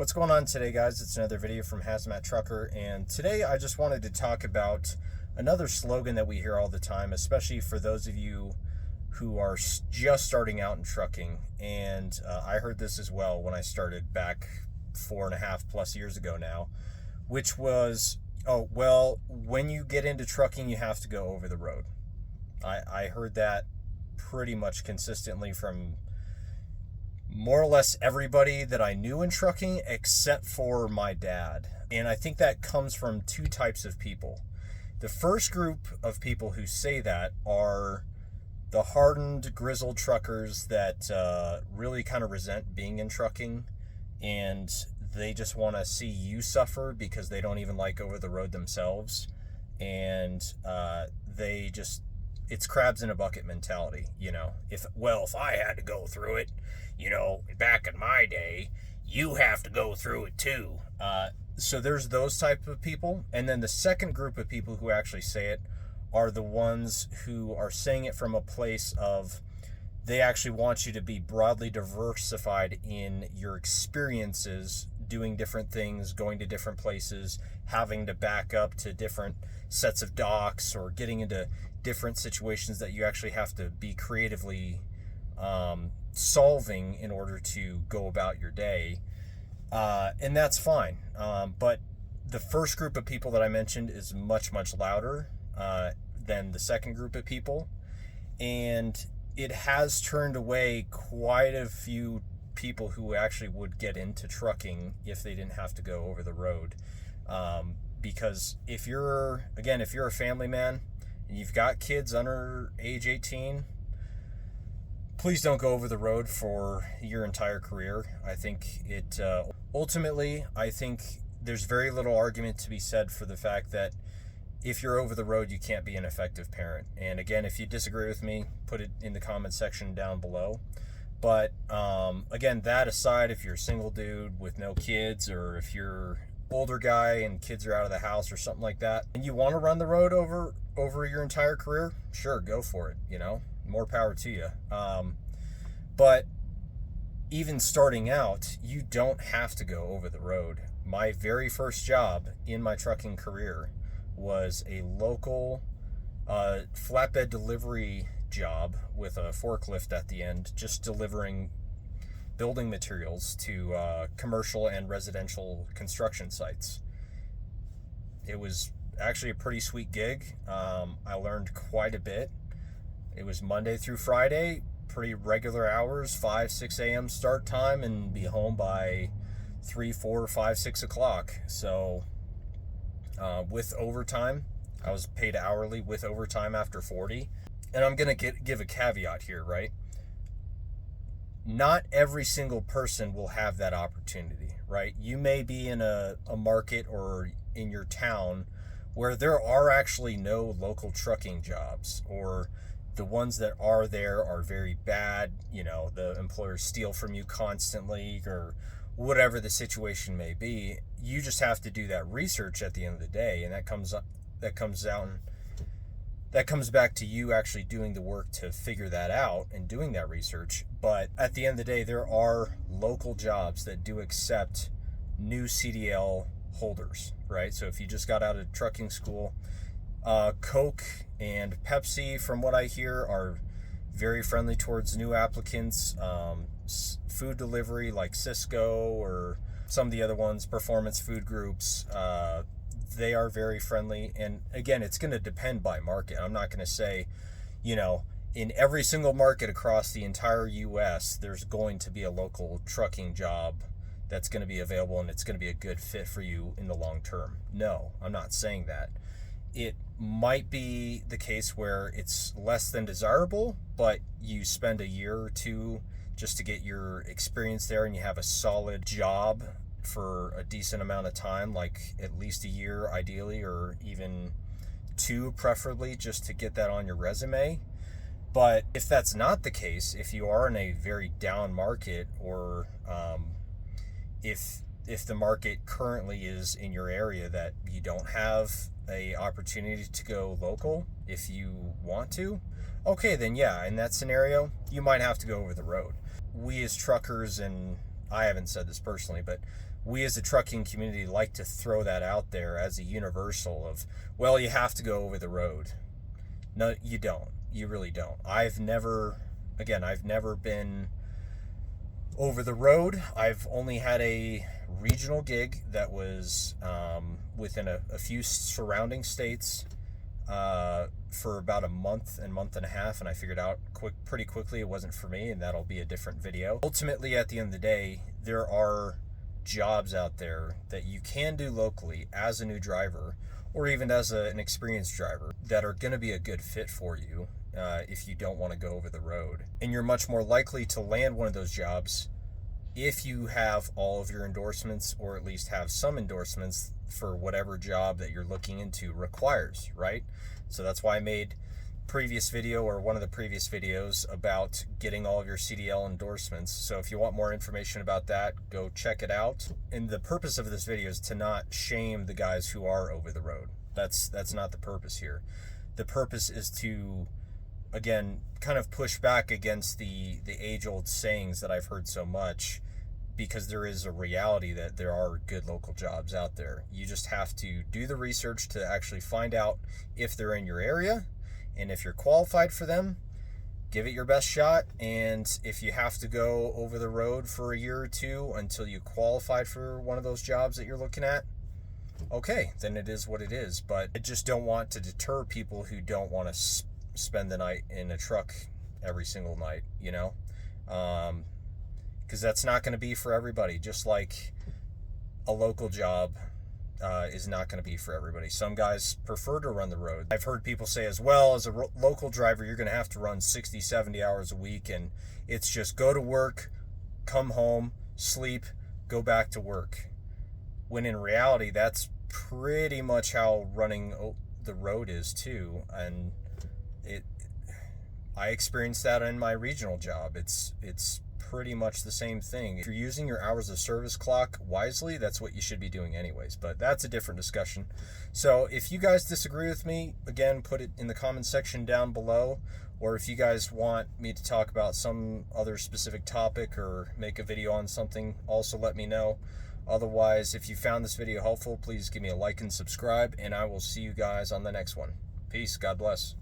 What's going on today, guys? It's another video from Hazmat Trucker, and today I just wanted to talk about another slogan that we hear all the time, especially for those of you who are just starting out in trucking. And I heard this as well when I started back 4.5+ years ago now, which was, oh, well, when you get into trucking, you have to go over the road. I heard that pretty much consistently from more or less everybody that I knew in trucking except for my dad. And I think that comes from two types of people. The first group of people who say that are the hardened, grizzled truckers that really kind of resent being in trucking, and they just want to see you suffer because they don't even like over the road themselves. And it's crabs in a bucket mentality, you know. If I had to go through it, back in my day, you have to go through it too. So there's those type of people. And then the second group of people who actually say it are the ones who are saying it from a place of they actually want you to be broadly diversified in your experiences, doing different things, going to different places, having to back up to different sets of docks, or getting into different situations that you actually have to be creatively solving in order to go about your day. And that's fine. But the first group of people that I mentioned is much, much louder than the second group of people. And it has turned away quite a few people who actually would get into trucking if they didn't have to go over the road. Because if you're a family man and you've got kids under age 18, please don't go over the road for your entire career. I think ultimately, I think there's very little argument to be said for the fact that if you're over the road, you can't be an effective parent. And again, if you disagree with me, put it in the comment section down below. But again, that aside, if you're a single dude with no kids, or if you're older guy and kids are out of the house or something like that, and you want to run the road over your entire career, sure, go for it. More power to you. But even starting out, you don't have to go over the road. My very first job in my trucking career was a local flatbed delivery job with a forklift at the end, just delivering building materials to commercial and residential construction sites. It was actually a pretty sweet gig. I learned quite a bit. It was Monday through Friday, pretty regular hours, 5, 6 a.m. start time, and be home by 3, 4, 5, 6 o'clock. So with overtime, I was paid hourly with overtime after 40. And I'm going to give a caveat here, right? Not every single person will have that opportunity, right? You may be in a market or in your town where there are actually no local trucking jobs, or the ones that are there are very bad. The employers steal from you constantly, or whatever the situation may be. You just have to do that research at the end of the day, and that comes back to you actually doing the work to figure that out and doing that research. But at the end of the day, there are local jobs that do accept new CDL holders, right? So if you just got out of trucking school, Coke and Pepsi, from what I hear, are very friendly towards new applicants. Food delivery like Cisco or some of the other ones, Performance Food Groups, they are very friendly. And again, it's going to depend by market. I'm not going to say, in every single market across the entire U.S., there's going to be a local trucking job that's going to be available and it's going to be a good fit for you in the long term. No, I'm not saying that. It might be the case where it's less than desirable, but you spend a year or two just to get your experience there, and you have a solid job for a decent amount of time, like at least a year ideally, or even 2 preferably, just to get that on your resume. But if that's not the case, if you are in a very down market, or if the market currently is in your area that you don't have a opportunity to go local, if you want to, okay, then yeah, in that scenario, you might have to go over the road. We as truckers, and I haven't said this personally, but we as a trucking community like to throw that out there as a universal of, well, you have to go over the road. No, you don't. You really don't. I've never been over the road. I've only had a regional gig that was within a few surrounding states for about a month and a half, and I figured out pretty quickly it wasn't for me, and that'll be a different video. Ultimately, at the end of the day, there are jobs out there that you can do locally as a new driver, or even as an experienced driver, that are going to be a good fit for you if you don't want to go over the road. And you're much more likely to land one of those jobs if you have all of your endorsements, or at least have some endorsements for whatever job that you're looking into requires, right? So that's why I made one of the previous videos about getting all of your CDL endorsements. So if you want more information about that, go check it out. And the purpose of this video is to not shame the guys who are over the road. That's not the purpose here. The purpose is to, again, kind of push back against the age-old sayings that I've heard so much, because there is a reality that there are good local jobs out there. You just have to do the research to actually find out if they're in your area, and if you're qualified for them, give it your best shot. And if you have to go over the road for a year or two until you qualified for one of those jobs that you're looking at, okay, then it is what it is. But I just don't want to deter people who don't want to spend the night in a truck every single night, you know? Because that's not going to be for everybody, just like a local job is not going to be for everybody. Some guys prefer to run the road. I've heard people say as well, as a local driver, you're going to have to run 60, 70 hours a week, and it's just go to work, come home, sleep, go back to work. When in reality, that's pretty much how running the road is too. And I experienced that in my regional job. It's pretty much the same thing. If you're using your hours of service clock wisely, that's what you should be doing anyways, but that's a different discussion. So if you guys disagree with me, again, put it in the comment section down below, or if you guys want me to talk about some other specific topic or make a video on something, also let me know. Otherwise, if you found this video helpful, please give me a like and subscribe, and I will see you guys on the next one. Peace. God bless.